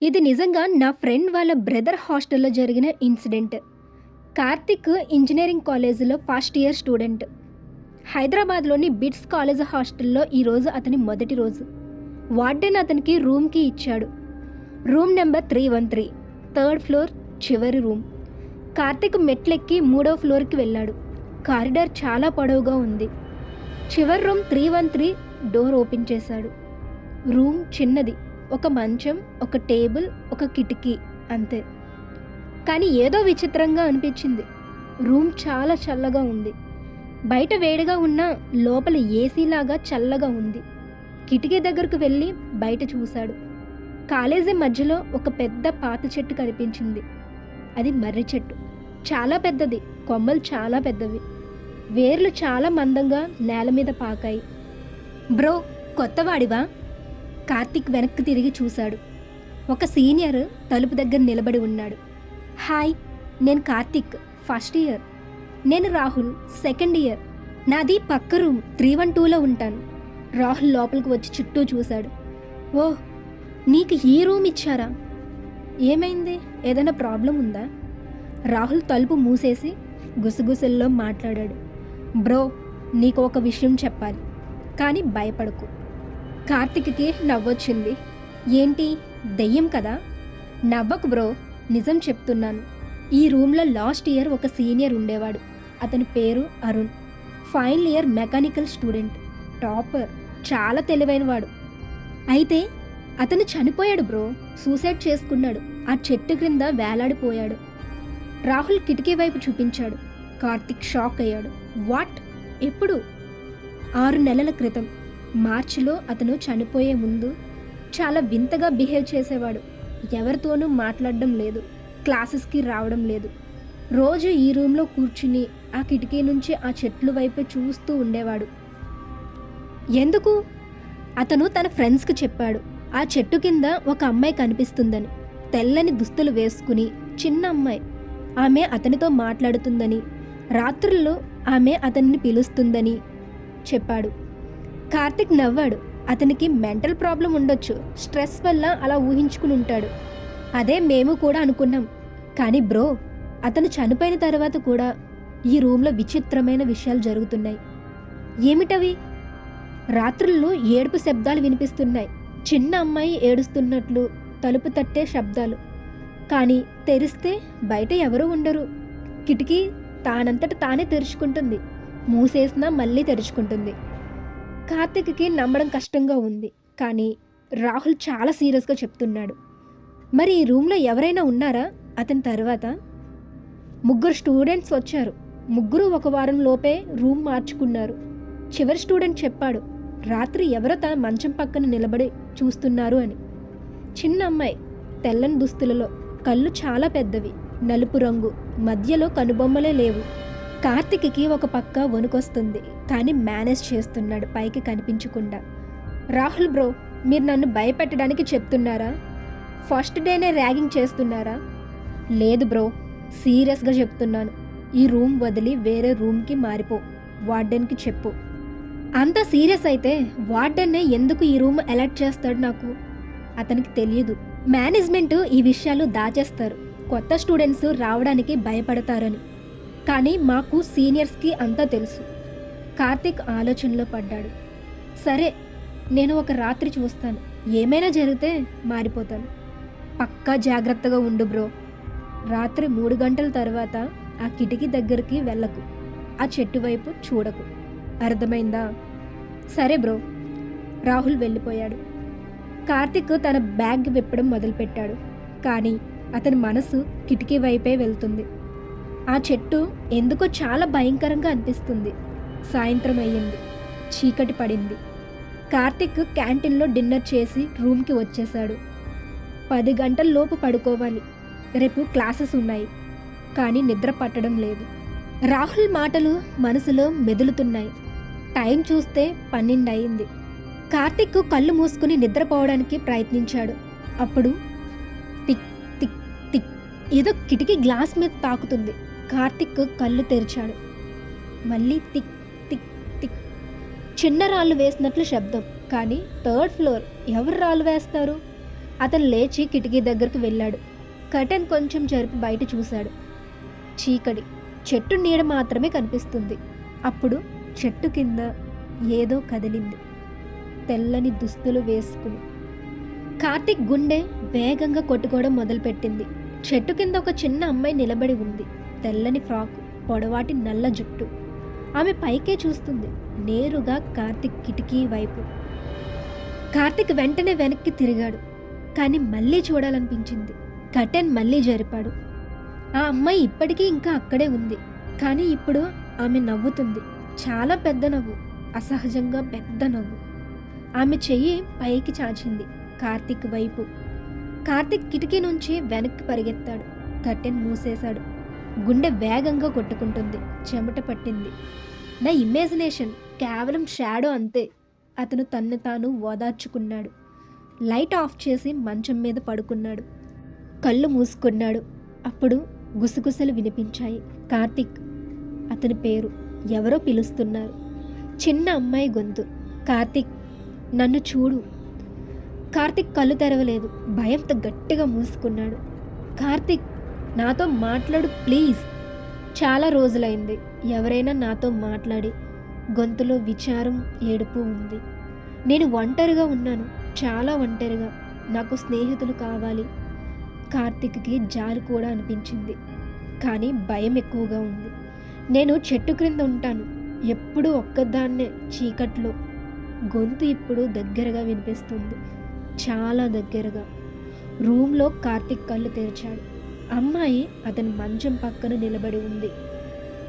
ఇది నిజంగా నా ఫ్రెండ్ వాళ్ళ బ్రదర్ హాస్టల్లో జరిగిన ఇన్సిడెంట్. కార్తిక్ ఇంజనీరింగ్ కాలేజీలో ఫస్ట్ ఇయర్ స్టూడెంట్. హైదరాబాద్లోని బిట్స్ కాలేజ్ హాస్టల్లో ఈరోజు అతని మొదటి రోజు. వార్డెన్ అతనికి రూమ్కి ఇచ్చాడు. రూమ్ నెంబర్ 313, థర్డ్ ఫ్లోర్, చివరి రూమ్. కార్తిక్ మెట్లెక్కి 3వ ఫ్లోర్కి వెళ్ళాడు. కారిడార్ చాలా పొడవుగా ఉంది. చివరి రూమ్ 313 డోర్ ఓపెన్ చేశాడు. రూమ్ చిన్నది. ఒక మంచం, ఒక టేబుల్, ఒక కిటికీ, అంతే. కానీ ఏదో విచిత్రంగా అనిపించింది. రూమ్ చాలా చల్లగా ఉంది. బయట వేడిగా ఉన్నా లోపల ఏసీలాగా చల్లగా ఉంది. కిటికీ దగ్గరకు వెళ్ళి బయట చూశాడు. కాలేజీ మధ్యలో ఒక పెద్ద పాత చెట్టు కనిపించింది. అది మర్రి చెట్టు. చాలా పెద్దది. కొమ్మలు చాలా పెద్దవి. వేర్లు చాలా మందంగా నేల మీద పాకాయి. బ్రో, కొత్తవాడివా? కార్తిక్ వెనక్కి తిరిగి చూశాడు. ఒక సీనియర్ తలుపు దగ్గర నిలబడి ఉన్నాడు. హాయ్, నేను కార్తిక్, ఫస్ట్ ఇయర్. నేను రాహుల్, సెకండ్ ఇయర్. నాది పక్క రూమ్ 312లో ఉంటాను. రాహుల్ లోపలికి వచ్చి చుట్టూ చూశాడు. ఓహ్, నీకు ఈ రూమ్ ఇచ్చారా? ఏమైంది? ఏదైనా ప్రాబ్లం ఉందా? రాహుల్ తలుపు మూసేసి గుసగుసల్లో మాట్లాడాడు. బ్రో, నీకు ఒక విషయం చెప్పాలి, కానీ భయపడకు. కార్తిక్కి నవ్వొచ్చింది. ఏంటి, దెయ్యం కదా? నవ్వకు బ్రో, నిజం చెప్తున్నాను. ఈ రూమ్లో లాస్ట్ ఇయర్ ఒక సీనియర్ ఉండేవాడు. అతని పేరు Arun. Final year mechanical student, topper, చాలా తెలివైనవాడు. అయితే అతను చనిపోయాడు బ్రో. సూసైడ్ చేసుకున్నాడు. ఆ చెట్టు క్రింద వేలాడిపోయాడు. రాహుల్ కిటికీ వైపు చూపించాడు. కార్తిక్ షాక్ అయ్యాడు. వాట్? ఎప్పుడు? 6 నెలల క్రితం మార్చిలో. అతను చనిపోయే ముందు చాలా వింతగా బిహేవ్ చేసేవాడు. ఎవరితోనూ మాట్లాడడం లేదు, క్లాసెస్కి రావడం లేదు. రోజు ఈ రూమ్లో కూర్చుని ఆ కిటికీ నుంచి ఆ చెట్ల వైపు చూస్తూ ఉండేవాడు. ఎందుకు? అతను తన ఫ్రెండ్స్కి చెప్పాడు. ఆ చెట్టు కింద ఒక అమ్మాయి కనిపిస్తుందని. తెల్లని దుస్తులు వేసుకుని చిన్న అమ్మాయి. ఆమె అతనితో మాట్లాడుతుందని, రాత్రుల్లో ఆమె అతన్ని పిలుస్తుందని చెప్పాడు. కార్తిక్ నవ్వాడు. అతనికి మెంటల్ ప్రాబ్లం ఉండొచ్చు, స్ట్రెస్ వల్ల అలా ఊహించుకుని ఉంటాడు. అదే మేము కూడా అనుకున్నాం. కానీ బ్రో, అతను చనిపోయిన తర్వాత కూడా ఈ రూమ్లో విచిత్రమైన విషయాలు జరుగుతున్నాయి. ఏమిటవి? రాత్రుల్లో ఏడుపు శబ్దాలు వినిపిస్తున్నాయి. చిన్న అమ్మాయి ఏడుస్తున్నట్లు, తలుపు తట్టే శబ్దాలు. కానీ తెరిస్తే బయట ఎవరూ ఉండరు. కిటికీ తానంతట తానే తెరుచుకుంటుంది. మూసేసినా మళ్ళీ తెరుచుకుంటుంది. కార్తిక్కి నమ్మడం కష్టంగా ఉంది. కానీ రాహుల్ చాలా సీరియస్గా చెప్తున్నాడు. మరి ఈ రూమ్లో ఎవరైనా ఉన్నారా? అతని తర్వాత 3 స్టూడెంట్స్ వచ్చారు. 3 ఒక వారం లోపే రూమ్ మార్చుకున్నారు. చివరి స్టూడెంట్ చెప్పాడు, రాత్రి ఎవరో తన మంచం పక్కన నిలబడి చూస్తున్నారు అని. చిన్న అమ్మాయి, తెల్లని దుస్తులలో, కళ్ళు చాలా పెద్దవి, నలుపు రంగు, మధ్యలో కనుబొమ్మలే లేవు. కార్తిక్కి ఒక పక్క వణుకొస్తుంది. కానీ మేనేజ్ చేస్తున్నాడు పైకి కనిపించకుండా. రాహుల్ బ్రో, మీరు నన్ను భయపెట్టడానికి చెప్తున్నారా? ఫస్ట్ డేనే ర్యాగింగ్ చేస్తున్నారా? లేదు బ్రో, సీరియస్గా చెప్తున్నాను. ఈ రూమ్ వదిలి వేరే రూమ్కి మారిపో. వార్డెన్కి చెప్పు. అంత సీరియస్ అయితే వార్డెన్నే ఎందుకు ఈ రూమ్ అలాట్ చేస్తాడు నాకు? అతనికి తెలియదు. మేనేజ్మెంట్ ఈ విషయాలు దాచేస్తారు. కొత్త స్టూడెంట్స్ రావడానికి భయపడతారని. కానీ మాకు సీనియర్స్కి అంతా తెలుసు. కార్తిక్ ఆలోచనలో పడ్డాడు. సరే, నేను ఒక రాత్రి చూస్తాను. ఏమైనా జరిగితే మారిపోతాను. పక్కా జాగ్రత్తగా ఉండు బ్రో. రాత్రి 3 గంటల తర్వాత ఆ కిటికీ దగ్గరికి వెళ్ళకు. ఆ చెట్టు వైపు చూడకు. అర్థమైందా? సరే బ్రో. రాహుల్ వెళ్ళిపోయాడు. కార్తిక్ తన బ్యాగ్ విప్పడం మొదలుపెట్టాడు. కానీ అతని మనసు కిటికీ వైపే వెళ్తుంది. ఆ చెట్టు ఎందుకో చాలా భయంకరంగా అనిపిస్తుంది. సాయంత్రం అయ్యింది. చీకటి పడింది. కార్తిక్ క్యాంటీన్లో డిన్నర్ చేసి రూమ్కి వచ్చేశాడు. 10 గంటల లోపు పడుకోవాలి. రేపు క్లాసెస్ ఉన్నాయి. కానీ నిద్ర పట్టడం లేదు. రాహుల్ మాటలు మనసులో మెదులుతున్నాయి. టైం చూస్తే 12 అయింది. కార్తిక్ కళ్ళు మూసుకుని నిద్రపోవడానికి ప్రయత్నించాడు. అప్పుడు టిక్ టిక్ టిక్ ఏదో కిటికీ గ్లాస్ మీద తాకుతుంది. కార్తిక్ కళ్ళు తెరిచాడు. మళ్ళీ టిక్ టిక్ టిక్. చిన్న రాళ్ళు వేసినట్లు శబ్దం. కానీ 3rd ఫ్లోర్. ఎవరు రాళ్ళు వేస్తారు? అతను లేచి కిటికీ దగ్గరకు వెళ్ళాడు. కర్టెన్ కొంచెం జరిపి బయట చూశాడు. చీకటి, చెట్టు నీడ మాత్రమే కనిపిస్తుంది. అప్పుడు చెట్టు కింద ఏదో కదిలింది. తెల్లని దుస్తులు వేసుకుని కార్తిక్ గుండె వేగంగా కొట్టుకోవడం మొదలుపెట్టింది. చెట్టు కింద ఒక చిన్న అమ్మాయి నిలబడి ఉంది. తెల్లని ఫ్రాక్, పొడవాటి నల్ల జుట్టు. ఆమె పైకే చూస్తుంది, నేరుగా కార్తిక్ కిటికీ వైపు. కార్తిక్ వెంటనే వెనక్కి తిరిగాడు, కానీ మళ్ళీ చూడాలనిపించింది. కర్టెన్ మళ్ళీ జరిపాడు. ఆ అమ్మాయి ఇప్పటికీ ఇంకా అక్కడే ఉంది, కానీ ఇప్పుడు ఆమె నవ్వుతుంది. చాలా పెద్ద నవ్వు, అసహజంగా పెద్ద నవ్వు. ఆమె చెయ్యి పైకి చాచింది కార్తిక్ వైపు. కార్తిక్ కిటికీ నుంచి వెనక్కి పరిగెత్తాడు. కర్టెన్ మూసేశాడు. గుండె వేగంగా కొట్టుకుంటుంది. చెమట పట్టింది. నా ఇమేజినేషన్, కేవలం షాడో అంతే. అతను తన్ను తాను ఓదార్చుకున్నాడు. లైట్ ఆఫ్ చేసి మంచం మీద పడుకున్నాడు. కళ్ళు మూసుకున్నాడు. అప్పుడు గుసగుసలు వినిపించాయి. కార్తిక్, అతని పేరు. ఎవరో పిలుస్తున్నారు. చిన్న అమ్మాయి గొంతు. కార్తిక్, నన్ను చూడు. కార్తిక్ కళ్ళు తెరవలేదు. భయంతో గట్టిగా మూసుకున్నాడు. కార్తిక్, నాతో మాట్లాడు ప్లీజ్. చాలా రోజులైంది ఎవరైనా నాతో మాట్లాడి. గొంతులో విచారం, ఏడుపు ఉంది. నేను ఒంటరిగా ఉన్నాను, చాలా ఒంటరిగా. నాకు స్నేహితులు కావాలి. కార్తిక్కి జాలి కూడా అనిపించింది, కానీ భయం ఎక్కువగా ఉంది. నేను చెట్టు క్రింద ఉంటాను, ఎప్పుడూ ఒక్కదాన్నే చీకట్లో. గొంతు ఇప్పుడు దగ్గరగా వినిపిస్తుంది, చాలా దగ్గరగా. రూమ్లో కార్తిక్ కళ్ళు తెరిచాడు. అమ్మాయి అతని మంచం పక్కన నిలబడి ఉంది.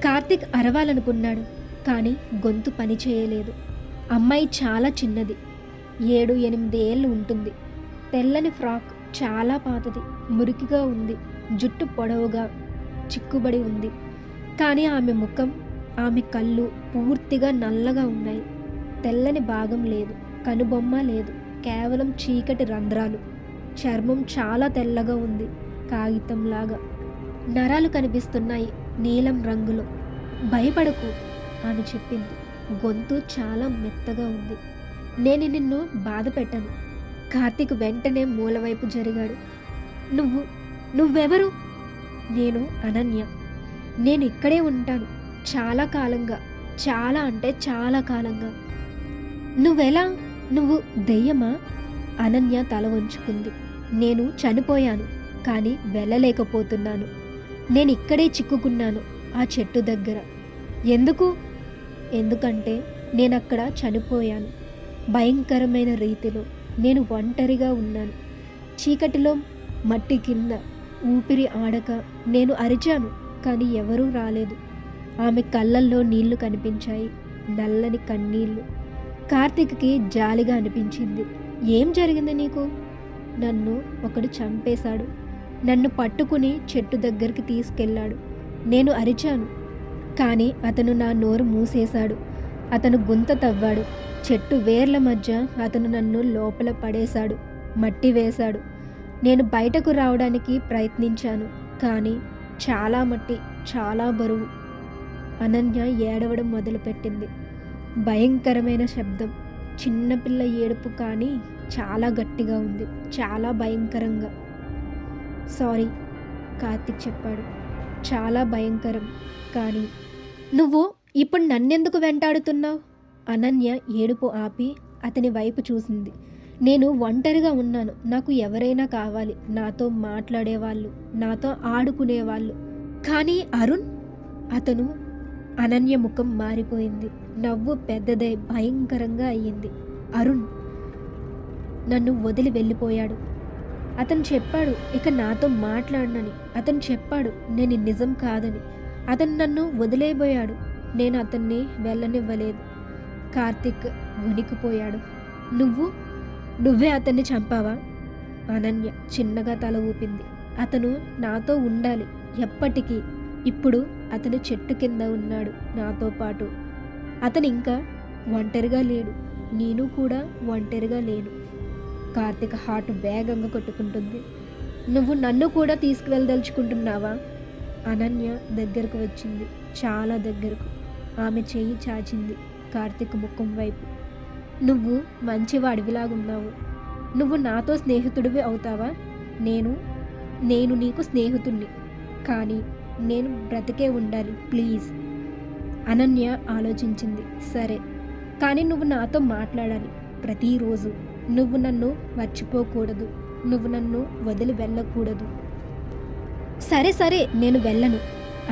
కార్తిక్ అరవాలనుకున్నాడు, కానీ గొంతు పని చేయలేదు. అమ్మాయి చాలా చిన్నది, 7-8 ఏళ్ళు ఉంటుంది. తెల్లని ఫ్రాక్, చాలా పాతది, మురికిగా ఉంది. జుట్టు పొడవుగా చిక్కుబడి ఉంది. కానీ ఆమె ముఖం, ఆమె కళ్ళు పూర్తిగా నల్లగా ఉన్నాయి. తెల్లని భాగం లేదు, కనుబొమ్మ లేదు, కేవలం చీకటి రంధ్రాలు. చర్మం చాలా తెల్లగా ఉంది, కాగితంలాగా. నరాలు కనిపిస్తున్నాయి, నీలం రంగులో. భయపడకు, ఆమె చెప్పింది. గొంతు చాలా మెత్తగా ఉంది. నేను నిన్ను బాధ పెట్టను. కార్తిక్ వెంటనే మూలవైపు జరిగాడు. నువ్వెవరు? నేను అనన్య. నేను ఇక్కడే ఉంటాను, చాలా కాలంగా. చాలా అంటే చాలా కాలంగా. నువ్వెలా? నువ్వు దెయ్యమా? అనన్య తల వంచుకుంది. నేను చనిపోయాను, కానీ వెళ్ళలేకపోతున్నాను. నేను ఇక్కడే చిక్కుకున్నాను, ఆ చెట్టు దగ్గర. ఎందుకు? ఎందుకంటే నేనక్కడ చనిపోయాను, భయంకరమైన రీతిలో. నేను ఒంటరిగా ఉన్నాను, చీకటిలో, మట్టి కింద. ఊపిరి ఆడక నేను అరిచాను, కానీ ఎవరూ రాలేదు. ఆమె కళ్ళల్లో నీళ్లు కనిపించాయి, నల్లని కన్నీళ్లు. కార్తిక్కి జాలిగా అనిపించింది. ఏం జరిగింది నీకు? నన్ను ఒకడు చంపేశాడు. నన్ను పట్టుకుని చెట్టు దగ్గరికి తీసుకెళ్ళాడు. నేను అరిచాను, కానీ అతను నా నోరు మూసేశాడు. అతను గుంత తవ్వాడు. చెట్టు వేర్ల మధ్య అతను నన్ను లోపల పడేశాడు, మట్టి వేశాడు. నేను బయటకు రావడానికి ప్రయత్నించాను, కానీ చాలా మట్టి, చాలా బరువు. అనన్య ఏడవడం మొదలుపెట్టింది. భయంకరమైన శబ్దం, చిన్నపిల్ల ఏడుపు, కానీ చాలా గట్టిగా ఉంది, చాలా భయంకరంగా. సారీ, కార్తిక్ చెప్పాడు. చాలా భయంకరం. కానీ నువ్వు ఇప్పుడు నన్నెందుకు వెంటాడుతున్నావు? అనన్య ఏడుపు ఆపి అతని వైపు చూసింది. నేను ఒంటరిగా ఉన్నాను, నాకు ఎవరైనా కావాలి, నాతో మాట్లాడేవాళ్ళు, నాతో ఆడుకునేవాళ్ళు. కానీ అరుణ్, అతను. అనన్య ముఖం మారిపోయింది. నవ్వు పెద్దదై భయంకరంగా అయ్యింది. అరుణ్ నన్ను వదిలి వెళ్ళిపోయాడు. అతను చెప్పాడు ఇక నాతో మాట్లాడనని. అతను చెప్పాడు నేను నిజం కాదని. అతను నన్ను వదిలేయబోయాడు. నేను అతన్ని వెళ్ళనివ్వలేదు. కార్తిక్ వణికిపోయాడు. నువ్వే అతన్ని చంపావా? అనన్య చిన్నగా తల ఊపింది. అతను నాతో ఉండాలి ఎప్పటికీ. ఇప్పుడు అతను చెట్టు కింద ఉన్నాడు నాతో పాటు. అతను ఇంకా ఒంటరిగా లేడు, నేను కూడా ఒంటరిగా లేను. కార్తిక్ హార్ట్ వేగంగా కొట్టుకుంటుంది. నువ్వు నన్ను కూడా తీసుకువెళ్ళదలుచుకుంటున్నావా? అనన్య దగ్గరకు వచ్చింది, చాలా దగ్గరకు. ఆమె చెయ్యి చాచింది కార్తిక్ ముఖం వైపు. నువ్వు మంచివాడివిలాగున్నావు, నువ్వు నాతో స్నేహితుడివి అవుతావా? నేను నేను నీకు స్నేహితుణ్ణి. కానీ నేను బ్రతికే ఉండాలి ప్లీజ్. అనన్య ఆలోచించింది. సరే, కానీ నువ్వు నాతో మాట్లాడాలి ప్రతిరోజు. నువ్వు నన్ను మర్చిపోకూడదు. నువ్వు నన్ను వదిలి వెళ్ళకూడదు. సరే సరే, నేను వెళ్ళను.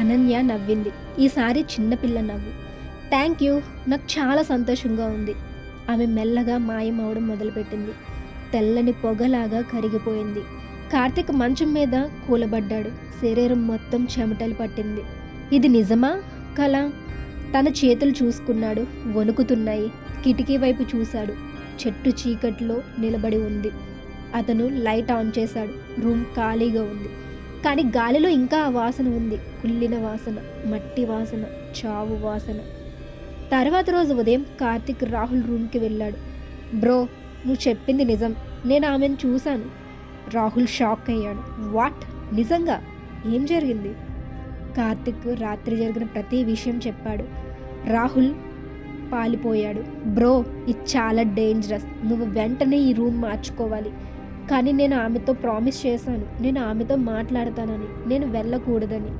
అనన్య నవ్వింది. ఈసారి చిన్నపిల్ల నవ్వు. థ్యాంక్ యూ, నాకు చాలా సంతోషంగా ఉంది. ఆమె మెల్లగా మాయమవడం మొదలుపెట్టింది. తెల్లని పొగలాగా కరిగిపోయింది. కార్తీక్ మంచం మీద కూలబడ్డాడు. శరీరం మొత్తం చెమటలు పట్టింది. ఇది నిజమా కల? తన చేతులు చూసుకున్నాడు, వణుకుతున్నాయి. కిటికీ వైపు చూశాడు. చెట్టు చీకట్లో నిలబడి ఉంది. అతను లైట్ ఆన్ చేశాడు. రూమ్ ఖాళీగా ఉంది. కానీ గాలిలో ఇంకా ఆ వాసన ఉంది. కుళ్ళిన వాసన, మట్టి వాసన, చావు వాసన. తర్వాత రోజు ఉదయం కార్తీక్ రాహుల్ రూమ్కి వెళ్ళాడు. బ్రో, నువ్వు చెప్పింది నిజం. నేను ఆమెను చూశాను. రాహుల్ షాక్ అయ్యాడు. వాట్? నిజంగా? ఏం జరిగింది? కార్తీక్ రాత్రి జరిగిన ప్రతి విషయం చెప్పాడు. రాహుల్ పాలిపోయాడు. బ్రో, ఇది చాలా డేంజరస్. నువ్వు వెంటనే ఈ రూమ్ మార్చుకోవాలి. కానీ నేను ఆమెతో ప్రామిస్ చేశాను. నేను ఆమెతో మాట్లాడతానని, నేను వెళ్ళకూడదని.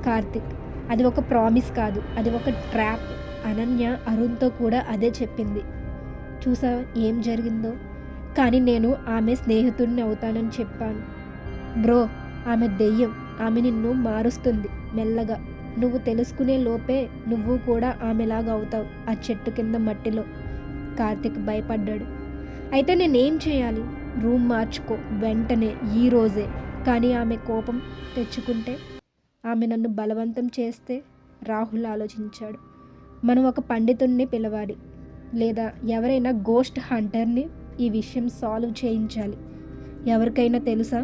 కార్తీక్, అది ఒక ప్రామిస్ కాదు, అది ఒక ట్రాప్. అనన్య అరుణ్తో కూడా అదే చెప్పింది. చూసావా ఏం జరిగిందో? కానీ నేను ఆమె స్నేహితుడిని అవుతానని చెప్పాను. బ్రో, ఆమె దెయ్యం. ఆమె నిన్ను మారుస్తుంది మెల్లగా. నువ్వు తెలుసుకునే లోపే నువ్వు కూడా ఆమెలాగా అవుతావు ఆ చెట్టు కింద మట్టిలో. కార్తీక్ భయపడ్డాడు. అయితే నేనేం చేయాలి? రూమ్ మార్చుకో వెంటనే, ఈ రోజే. కానీ ఆమె కోపం తెచ్చుకుంటే, ఆమె నన్ను బలవంతం చేస్తే? రాహుల్ ఆలోచించాడు. మనం ఒక పండితుడిని పిలవాలి, లేదా ఎవరైనా గోస్ట్ హంటర్ని ఈ విషయం సాల్వ్ చేయించాలి. ఎవరికైనా తెలుసా?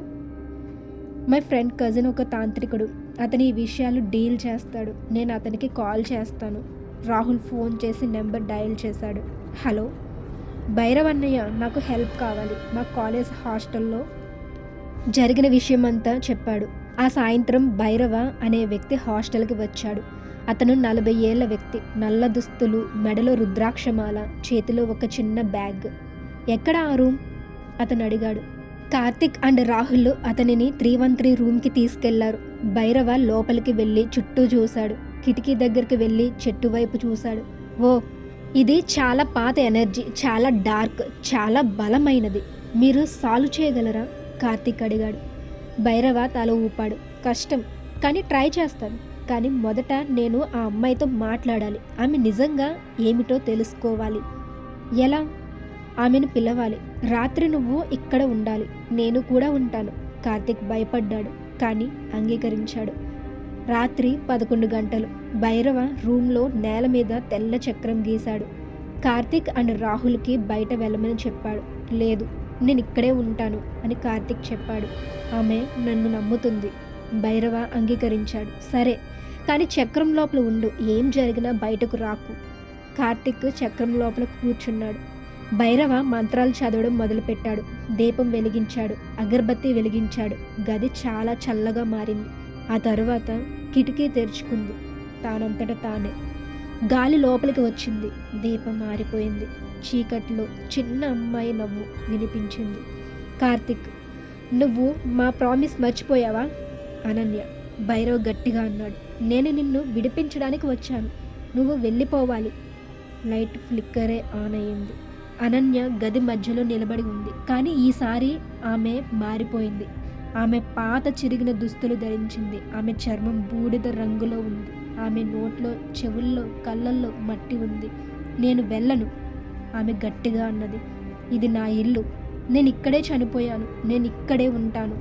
మై ఫ్రెండ్ కజిన్ ఒక తాంత్రికుడు. అతను ఈ విషయాలు డీల్ చేస్తాడు. నేను అతనికి కాల్ చేస్తాను. రాహుల్ ఫోన్ చేసి నెంబర్ డయల్ చేశాడు. హలో భైరవ్ అన్నయ్య, నాకు హెల్ప్ కావాలి. మా కాలేజ్ హాస్టల్లో జరిగిన విషయం అంతా చెప్పాడు. ఆ సాయంత్రం భైరవ అనే వ్యక్తి హాస్టల్కి వచ్చాడు. అతను 40 ఏళ్ల వ్యక్తి. నల్ల దుస్తులు, మెడలో రుద్రాక్షమాల, చేతిలో ఒక చిన్న బ్యాగ్. ఎక్కడ ఆ రూమ్? అతను అడిగాడు. కార్తిక్ అండ్ రాహుల్ అతనిని 313 రూమ్కి తీసుకెళ్లారు. భైరవ లోపలికి వెళ్ళి చుట్టూ చూశాడు. కిటికీ దగ్గరికి వెళ్ళి చెట్టు వైపు చూశాడు. ఓ, ఇది చాలా పాత ఎనర్జీ, చాలా డార్క్, చాలా బలమైనది. మీరు సాల్వ్ చేయగలరా? కార్తిక్ అడిగాడు. భైరవ తల ఊపాడు. కష్టం, కానీ ట్రై చేస్తాను. కానీ మొదట నేను ఆ అమ్మాయితో మాట్లాడాలి. ఆమె నిజంగా ఏమిటో తెలుసుకోవాలి. ఎలా? ఆమెను పిలవాలి. రాత్రి నువ్వు ఇక్కడ ఉండాలి. నేను కూడా ఉంటాను. కార్తిక్ భయపడ్డాడు, కానీ అంగీకరించాడు. రాత్రి 11 గంటలు. భైరవ రూమ్లో నేల మీద తెల్ల చక్రం గీశాడు. కార్తిక్ అండ్ రాహుల్కి బయట వెళ్ళమని చెప్పాడు. లేదు, నేను ఇక్కడే ఉంటాను అని కార్తిక్ చెప్పాడు. ఆమె నన్ను నమ్ముతుంది. భైరవ అంగీకరించాడు. సరే, కానీ చక్రం లోపల ఉండు. ఏం జరిగినా బయటకు రాకు. కార్తిక్ చక్రం లోపల కూర్చున్నాడు. భైరవ మంత్రాలు చదవడం మొదలుపెట్టాడు. దీపం వెలిగించాడు. అగరబత్తి వెలిగించాడు. గది చాలా చల్లగా మారింది. ఆ తరువాత కిటికీ తెరుచుకుంది తానంతట తానే. గాలి లోపలికి వచ్చింది. దీపం మారిపోయింది. చీకట్లో చిన్న అమ్మాయి నవ్వు వినిపించింది. కార్తిక్, నువ్వు మా ప్రామిస్ మర్చిపోయావా? అనన్య. భైరవ్ గట్టిగా అన్నాడు. నేను నిన్ను విడిపించడానికి వచ్చాను. నువ్వు వెళ్ళిపోవాలి. లైట్ ఫ్లిక్కరే ఆన్ అయ్యింది. అనన్య గది మధ్యలో నిలబడి ఉంది. కానీ ఈసారి ఆమె మారిపోయింది. ఆమె పాత చిరిగిన దుస్తులు ధరించింది. ఆమె చర్మం బూడిద రంగులో ఉంది. ఆమె నోట్లో, చెవుల్లో, కళ్ళల్లో మట్టి ఉంది. నేను వెళ్ళను, ఆమె గట్టిగా అన్నది. ఇది నా ఇల్లు. నేను ఇక్కడే చనిపోయాను. నేను ఇక్కడే ఉంటాను.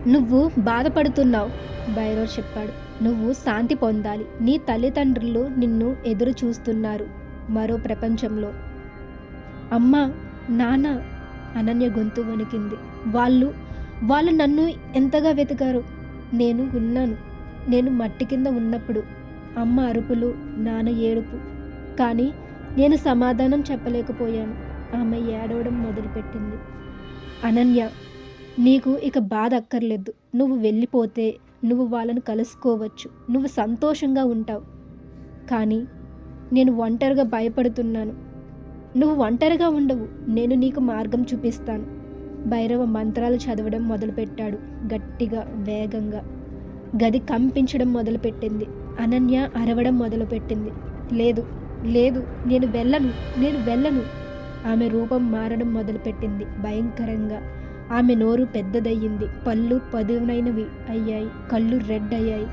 నువ్వు బాధపడుతున్నావు, భైరవ్ చెప్పాడు. నువ్వు శాంతి పొందాలి. నీ తల్లిదండ్రులు నిన్ను ఎదురు చూస్తున్నారు మరో ప్రపంచంలో. అమ్మా, నాన్న. అనన్య గొంతు వణికింది. వాళ్ళు నన్ను ఎంతగా వెతికారు. నేను విన్నాను. నేను మట్టి కింద ఉన్నప్పుడు అమ్మ అరుపులు, నాన్న ఏడుపు. కానీ నేను సమాధానం చెప్పలేకపోయాను. ఆమె ఏడవడం మొదలుపెట్టింది. అనన్య, నీకు ఇక బాధ అక్కర్లేదు. నువ్వు వెళ్ళిపోతే నువ్వు వాళ్ళను కలుసుకోవచ్చు. నువ్వు సంతోషంగా ఉంటావు. కానీ నేను ఒంటరిగా భయపడుతున్నాను. నువ్వు ఒంటరిగా ఉండవు, నేను నీకు మార్గం చూపిస్తాను. భైరవ మంత్రాలు చదవడం మొదలుపెట్టాడు. గట్టిగా, వేగంగా. గది కంపించడం మొదలుపెట్టింది. అనన్య అరవడం మొదలుపెట్టింది. లేదు, లేదు, నేను వెళ్ళను. ఆమె రూపం మారడం మొదలుపెట్టింది భయంకరంగా. ఆమె నోరు పెద్దదయ్యింది, పళ్ళు పదునైనవి అయ్యాయి, కళ్ళు రెడ్ అయ్యాయి.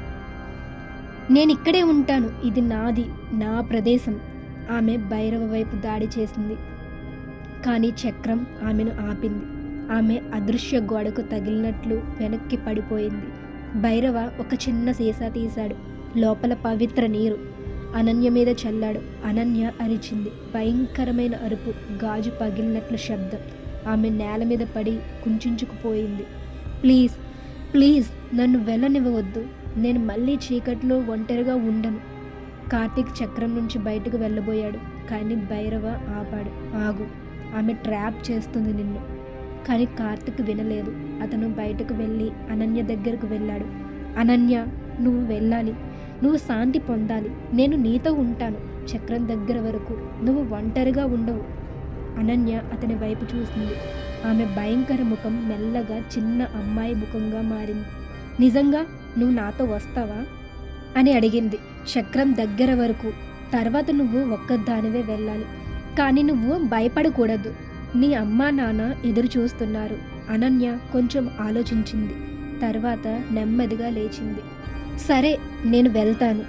నేనిక్కడే ఉంటాను, ఇది నాది, నా ప్రదేశం. ఆమె భైరవ వైపు దాడి చేసింది. కానీ చక్రం ఆమెను ఆపింది. ఆమె అదృశ్య గోడకు తగిలినట్లు వెనక్కి పడిపోయింది. భైరవ ఒక చిన్న సీసా తీశాడు. లోపల పవిత్ర నీరు అనన్య మీద చల్లాడు. అనన్య అరిచింది. భయంకరమైన అరుపు, గాజు పగిలినట్లు శబ్దం. ఆమె నేల మీద పడి కుంచుకుపోయింది. ప్లీజ్, ప్లీజ్, నన్ను వెళ్ళనివ్వవద్దు. నేను మళ్ళీ చీకట్లో ఒంటరిగా ఉండను. కార్తీక్ చక్రం నుంచి బయటకు వెళ్ళబోయాడు. కానీ భైరవ ఆపాడు. ఆగు, ఆమె ట్రాప్ చేస్తుంది నిన్ను. కానీ కార్తీక్ వినలేదు. అతను బయటకు వెళ్ళి అనన్య దగ్గరకు వెళ్ళాడు. అనన్య, నువ్వు వెళ్ళాలి, నువ్వు శాంతి పొందాలి. నేను నీతో ఉంటాను చక్రం దగ్గర వరకు. నువ్వు ఒంటరిగా ఉండవు. అనన్య అతని వైపు చూసింది. ఆమె భయంకర ముఖం మెల్లగా చిన్న అమ్మాయి ముఖంగా మారింది. నిజంగా నువ్వు నాతో వస్తావా అని అడిగింది. చక్రం దగ్గర వరకు. తర్వాత నువ్వు ఒక్కదానివే వెళ్ళాలి. కానీ నువ్వు భయపడకూడదు. నీ అమ్మా నాన్న ఎదురు చూస్తున్నారు. అనన్య కొంచెం ఆలోచించింది. తర్వాత నెమ్మదిగా లేచింది. సరే, నేను వెళ్తాను.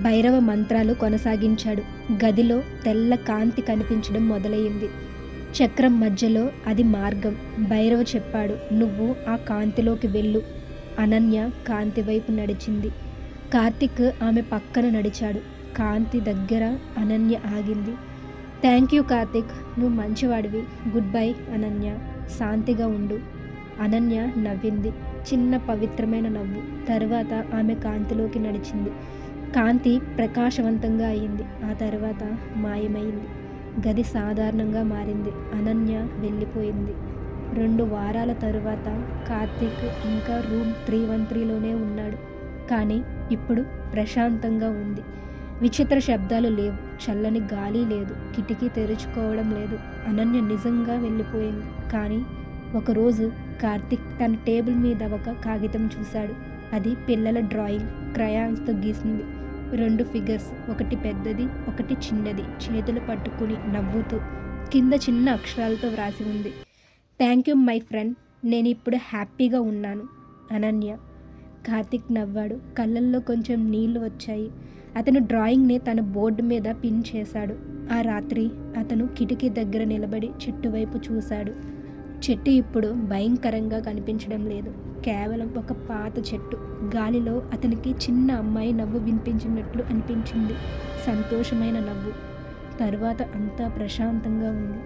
భైరవ మంత్రాలు కొనసాగించాడు. గదిలో తెల్ల కాంతి కనిపించడం మొదలయ్యింది. చక్రం మధ్యలో అది మార్గం. భైరవ చెప్పాడు, నువ్వు ఆ కాంతిలోకి వెళ్ళు. అనన్య కాంతి వైపు నడిచింది. కార్తిక్ ఆమె పక్కన నడిచాడు. కాంతి దగ్గర అనన్య ఆగింది. థ్యాంక్ యూ కార్తిక్, నువ్వు మంచివాడివి. గుడ్ బై అనన్య, శాంతిగా ఉండు. అనన్య నవ్వింది, చిన్న పవిత్రమైన నవ్వు. తర్వాత ఆమె కాంతిలోకి నడిచింది. కాంతి ప్రకాశవంతంగా అయింది. ఆ తర్వాత మాయమైంది. గది సాధారణంగా మారింది. అనన్య వెళ్ళిపోయింది. 2 వారాల తరువాత కార్తీక్ ఇంకా రూమ్ 313లోనే ఉన్నాడు. కానీ ఇప్పుడు ప్రశాంతంగా ఉంది. విచిత్ర శబ్దాలు లేవు, చల్లని గాలి లేదు, కిటికీ తెరుచుకోవడం లేదు. అనన్య నిజంగా వెళ్ళిపోయింది. కానీ ఒకరోజు కార్తీక్ తన టేబుల్ మీద ఒక కాగితం చూశాడు. అది పిల్లల డ్రాయింగ్, క్రయాన్స్తో గీసింది. 2 ఫిగర్స్, ఒకటి పెద్దది, ఒకటి చిన్నది, చేతులు పట్టుకుని నవ్వుతూ. కింద చిన్న అక్షరాలతో వ్రాసి ఉంది, థ్యాంక్ యూ మై ఫ్రెండ్, నేను ఇప్పుడు హ్యాపీగా ఉన్నాను అనన్య. కార్తీక్ నవ్వాడు. కళ్ళల్లో కొంచెం నీళ్లు వచ్చాయి. అతను డ్రాయింగ్ని తన బోర్డు మీద పిన్ చేశాడు. ఆ రాత్రి అతను కిటికీ దగ్గర నిలబడి చెట్టు వైపు చూశాడు. చెట్టు ఇప్పుడు భయంకరంగా కనిపించడం లేదు, కేవలం ఒక పాత చెట్టు. గాలిలో అతనికి చిన్న అమ్మాయి నవ్వు వినిపించినట్లు అనిపించింది. సంతోషమైన నవ్వు. తరువాత అంతా ప్రశాంతంగా ఉంది.